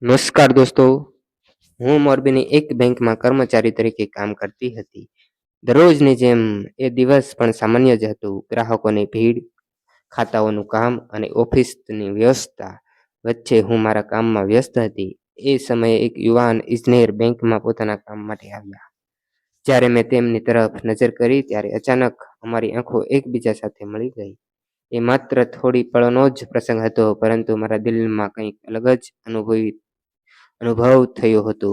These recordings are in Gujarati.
નમસ્કાર દોસ્તો, હું મોરબીની એક બેંકમાં કર્મચારી તરીકે કામ કરતી હતી. દરરોજની જેમ એ દિવસ પણ સામાન્ય જ હતું. ગ્રાહકોની ભીડ, ખાતાઓનું કામ અને ઓફિસની વ્યવસ્થા વચ્ચે હું મારા કામમાં વ્યસ્ત હતી. એ સમયે એક યુવાન ઇજનેર બેંકમાં પોતાના કામ માટે આવ્યા. જ્યારે મેં તેમની તરફ નજર કરી ત્યારે અચાનક અમારી આંખો એકબીજા સાથે મળી ગઈ. એ માત્ર થોડી પળોનો જ પ્રસંગ હતો, પરંતુ મારા દિલમાં કંઈક અલગ જ અનુભવ થયો હતો.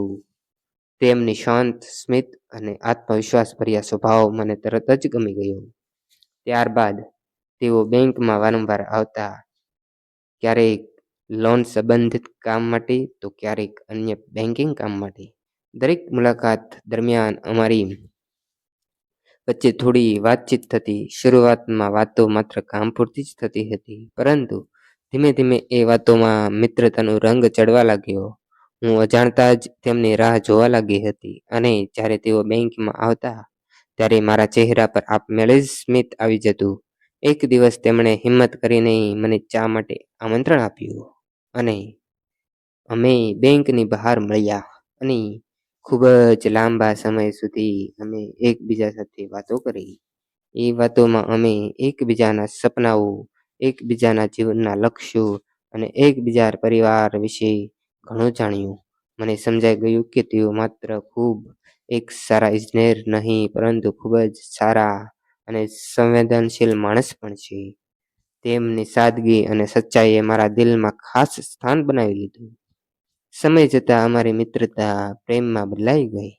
તેમની શાંત સ્મિત અને આત્મવિશ્વાસભર્યા સ્વભાવ મને તરત જ ગમી ગયો. ત્યારબાદ તેઓ બેંકમાં વારંવાર આવતા, ક્યારેક લોન સંબંધિત કામ માટે તો ક્યારેક અન્ય બેન્કિંગ કામ માટે. દરેક મુલાકાત દરમિયાન અમારી વચ્ચે થોડી વાતચીત થતી. શરૂઆતમાં વાતો માત્ર કામ પૂરતી જ થતી હતી, પરંતુ ધીમે ધીમે એ વાતોમાં મિત્રતાનો રંગ ચડવા લાગ્યો. હું અજાણતા જ તેમની રાહ જોવા લાગી હતી, અને જ્યારે તેઓ બેંકમાં આવતા ત્યારે મારા ચહેરા પર આપમેળે જ સ્મિત આવી જતું. એક દિવસ તેમણે હિંમત કરીને મને ચા માટે આમંત્રણ આપ્યું, અને અમે બેંકની બહાર મળ્યા, અને ખૂબ જ લાંબા સમય સુધી અમે એકબીજા સાથે વાતો કરી. એ વાતોમાં અમે એકબીજાના સપનાઓ, એકબીજાના જીવનના લક્ષ્યો અને એકબીજા પરિવાર વિશે ઘણું જાણ્યું. મને સમજાઈ ગયું કે તેઓ માત્ર ખૂબ એક સારા ઇજનેર નહીં, પરંતુ ખૂબ જ સારા અને સંવેદનશીલ માણસ પણ છે. તેમની સાદગી અને સચ્ચાઈએ મારા દિલમાં ખાસ સ્થાન બનાવી લીધું. સમય જતાં અમારી મિત્રતા પ્રેમમાં બદલાઈ ગઈ.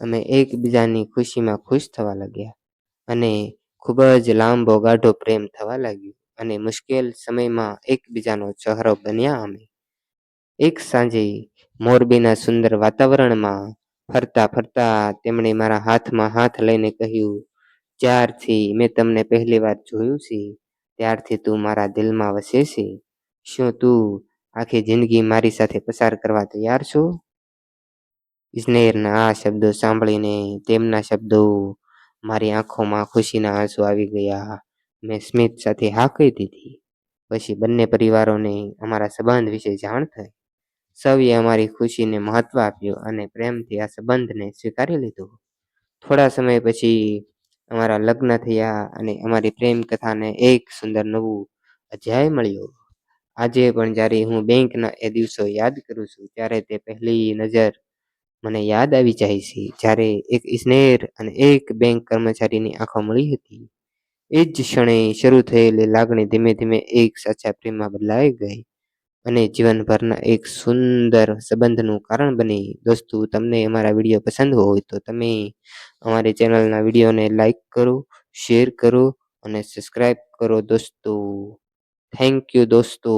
અમે એકબીજાની ખુશીમાં ખુશ થવા લાગ્યા, અને ખૂબ જ લાંબો ગાઢો પ્રેમ થવા લાગ્યો, અને મુશ્કેલ સમયમાં એકબીજાનો સહારો બન્યા. અમે એક સાંજે મોરબીના સુંદર વાતાવરણમાં ફરતા ફરતા તેમણે મારા હાથમાં હાથ લઈને કહ્યું, જ્યારથી મેં તમને પહેલી વાર જોયું છે ત્યારથી તું મારા દિલમાં વસે છે. શું તું આખી જિંદગી મારી સાથે પસાર કરવા તૈયાર છો? ઇજનેરના આ શબ્દો સાંભળીને તેમના શબ્દો મારી આંખોમાં ખુશીના આંસુ આવી ગયા. મેં સ્મિત સાથે હા કહી દીધી. પછી બંને પરિવારોને અમારા સંબંધ વિશે જાણ થઈ. સૌએ અમારી ખુશીને મહત્વ આપ્યું અને પ્રેમથી આ સંબંધને સ્વીકારી લીધો. થોડા સમય પછી અમારા લગ્ન થયા, અને અમારી પ્રેમ કથાને એક સુંદર નવું અધ્યાય મળ્યો. આજે પણ જ્યારે હું બેંકના એ દિવસો યાદ કરું છું, ત્યારે તે પહેલી નજર મને યાદ આવી જાય છે, જ્યારે એક ઇજનેર અને એક બેંક કર્મચારીની આંખો મળી હતી. એ જ ક્ષણે શરૂ થયેલી લાગણી ધીમે ધીમે એક સાચા પ્રેમમાં બદલાઈ ગઈ, અને જીવનભરના એક સુંદર સંબંધનું કારણ બની. દોસ્તો, તમને અમારા વિડીયો પસંદ હોય તો તમે અમારી ચેનલના વિડીયોને લાઈક કરો, શેર કરો અને સબસ્ક્રાઈબ કરો દોસ્તો. થેન્ક યુ દોસ્તો.